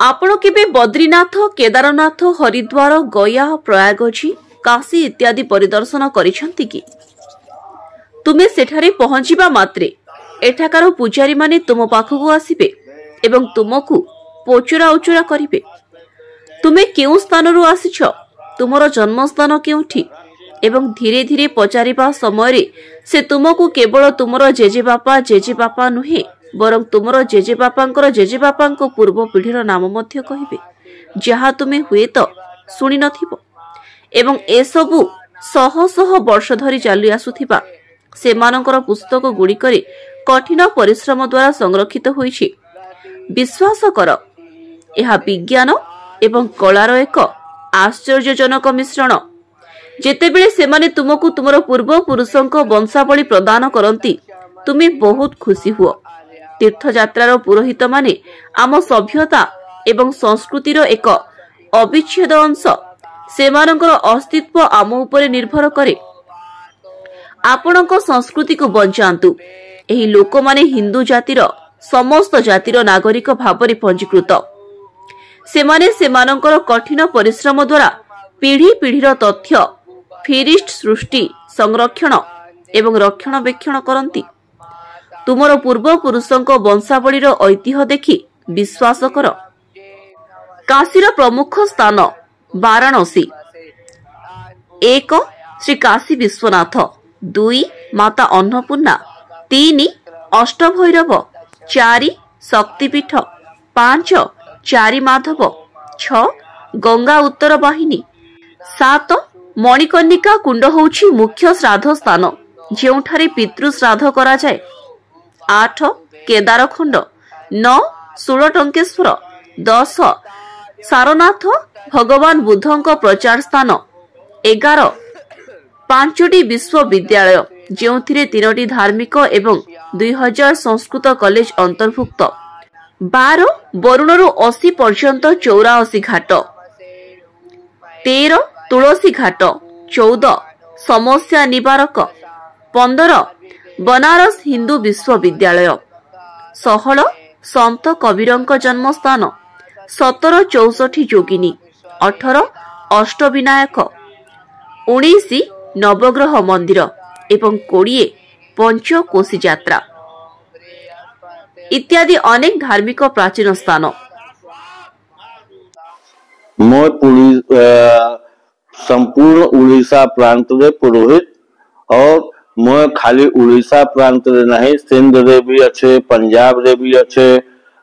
आपण केबे बद्रीनाथ, केदारनाथ, हरिद्वार, गया, प्रयागजी, काशी इत्यादि परिदर्शन करिसंती कि? तुमे सेठारे पहुंचीबा मात्रे एठाकार पूजारी माने तुम पाखकु आसीबे एवं तुमकु पोचरा उचरा करिवे। तुमे केउ स्थानरु आसीछ, तुमर जन्मस्थान केउठी एवं धीरे धीरे पचारिबा समय से तुमकु केवल तुमर जेजेबापा जेजेबापा नुहे बरं तुमर जेजेबापांकर जेजेबापांको पूर्व पीढ़ीर नाम मध्य कहिबे, जहा तुमे हुए तो सुनि नथिबो एवं एसबु शह शह वर्ष धरी चालू आसुथिबा सेमानंकर पुस्तक गुड़िकरे कठिन परिश्रम द्वारा संरक्षित होईछि। विश्वास कर, यह विज्ञान एवं कलार एक आश्चर्यजनक मिश्रण। जेतेबेले सेमाने तुमको तुमर पूर्व पुरुषंक वंशावली प्रदान करती तुमे बहुत खुशी हुओ। तीर्थयात्रार पुरोहित माने आम सभ्यता एवं संस्कृतिर एक अविच्छेद अंश। सेमानंकर अस्तित्व आम उपरे निर्भर करे। आपणक संस्कृति को बंचातु। एही लोक माने हिंदू जातिर समस्त जातिर नागरिक भावरे पंजीकृत। सेमाने सेमानंकर कठिन परिश्रम द्वारा पीढ़ी पीढ़ीर तथ्य फिरिस्ट सृष्टि संरक्षण एवं रक्षणाबेक्षण करती। तुमर पूर्व पुरुषंक वंशावलीर ऐतिह्य देखि विश्वास कर। काशीर प्रमुख स्थान वाराणसी। 1 श्री काशी विश्वनाथ, 2 माता अन्नपूर्णा, 3 अष्टभैरव, 4 शक्तिपीठ, 5 चारि माधव, 6 गंगा उत्तर वाहिनी, 7 मणिकर्णिका कुंड होउछि मुख्य श्राद्ध स्थान जेउठारे पितृ श्राद्ध करा जाय, 8 केदारखंड, 9 षोलटंकेश्वर, 10 सारनाथ भगवान बुद्धंक प्रचार स्थान, 11 5टी विश्वविद्यालय जेउथिरे 3टी धार्मिक एवं 2000 संस्कृत कॉलेज अंतर्भुक्त, 12 वरुणरू 80 पर्यंत 84 घाट, 13 तुलसी घाट, 14 समस्या निवारक, 15 बनारस हिंदू विश्वविद्यालय, 16 संत कबीरंक जन्मस्थान, 17 64 जोगिनी, 18 अष्टविनायक, 19 नवग्रह मंदिर एवं 20 पंचकोशी यात्रा इत्यादि अनेक धार्मिक प्राचीन स्थान। संपूर्ण उड़ीसा प्रांत रे पुरोहित और मैं खाली उड़ीसा प्रांत रे नहीं, सिंध रे भी अच्छे, पंजाब रे भी अच्छे,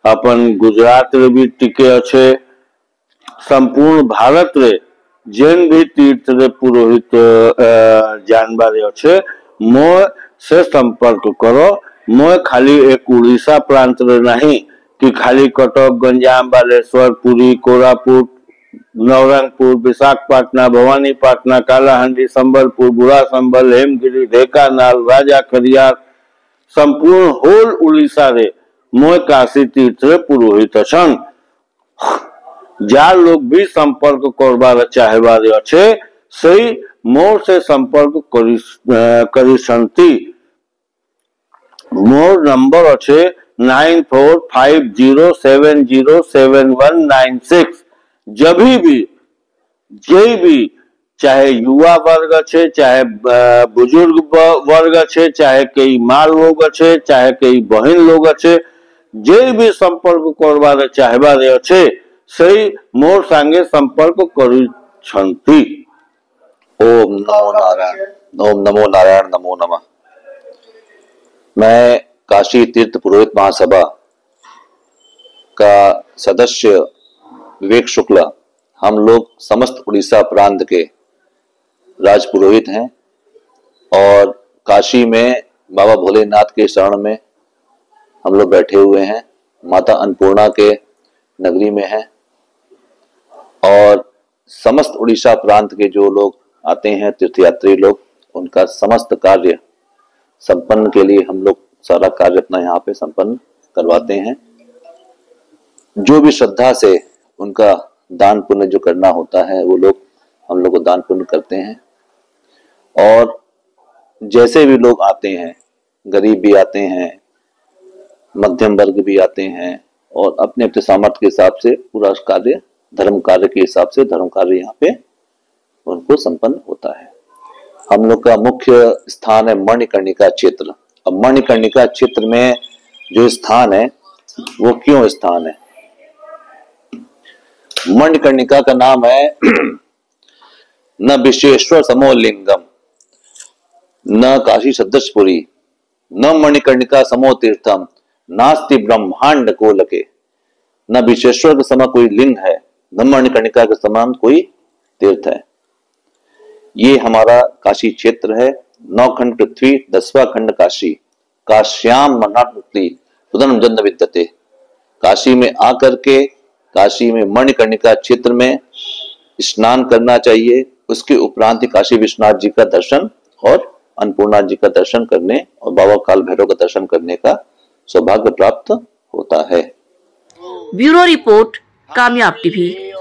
अपन गुजरात रे भी टिके अच्छे, संपूर्ण भारत रे जेन भी तीर्थ रे पुरोहित जानबारे अच्छे मैं से संपर्क करो। मैं खाली एक उड़ीसा प्रांत रे नहीं कि खाली कटक, गंजाम, बालेश्वर, पुरी, कोरापुट, नवरंगपुर, विशाखापट्टना, भवानीपट्टना, कालाहांडी, संबलपुर, बुढ़ा संबल, हेमगिरी, ढेकानाल, राजा खरियार, संपूर्ण होल उड़ीसा रे मैं काशी तीर्थ रे पुरोहित छन। जार लोग भी संपर्क करबार चाहेबारे अच्छे सही मोर से संपर्क करिसंती। मोर नंबर अच्छे 9450707196। जब भी चाहे युवा वर्ग अच्छे, चाहे बुजुर्ग वर्ग अच्छे, चाहे कई माँ लोग अच्छे, चाहे कई बहन लोग अच्छे, जे भी संपर्क करबार चाहेबारे अच्छे सही मोर संगे संपर्क करिसंती। ओम नमो नारायण, ओम नमो नारायण, नमो नमः। मैं काशी तीर्थ पुरोहित महासभा का सदस्य विवेक शुक्ला, हम लोग समस्त उड़ीसा प्रांत के राज पुरोहित हैं और काशी में बाबा भोलेनाथ के शरण में हम लोग बैठे हुए हैं, माता अन्नपूर्णा के नगरी में हैं और समस्त उड़ीसा प्रांत के जो लोग आते हैं तीर्थयात्री लोग, उनका समस्त कार्य संपन्न के लिए हम लोग सारा कार्य अपना यहाँ पे संपन्न करवाते हैं। जो भी श्रद्धा से उनका दान पुण्य जो करना होता है वो लोग हम लोग को दान पुण्य करते हैं। और जैसे भी लोग आते हैं, गरीब भी आते हैं, मध्यम वर्ग भी आते हैं और अपने अपने सामर्थ्य के हिसाब से पूरा कार्य, धर्म कार्य के हिसाब से धर्म कार्य यहाँ पे उनको संपन्न होता है। हम लोग का मुख्य स्थान है मणिकर्णिका क्षेत्र। अब मणिकर्णिका क्षेत्र में जो स्थान है वो क्यों स्थान है? मणिकर्णिका का नाम है न विश्वेश्वर समो लिंगम, न काशी सदृशपुरी, न मणिकर्णिका समो तीर्थम, नास्ति ब्रह्मांड को लके। न विश्वेश्वर के समान कोई लिंग है, न मणिकर्णिका के समान कोई तीर्थ है। ये हमारा काशी क्षेत्र है। 9 खंड पृथ्वी, 10वां खंड काशी। काश्याम मनाति सुदन जन्म विद्यते। काशी में आकर के, काशी में मणिकर्णिका क्षेत्र में स्नान करना चाहिए। उसके उपरांत ही काशी विश्वनाथ जी का दर्शन और अन्नपूर्णा जी का दर्शन करने और बाबा काल भैरव का दर्शन करने का सौभाग्य प्राप्त होता है। ब्यूरो रिपोर्ट, कामयाब टीवी।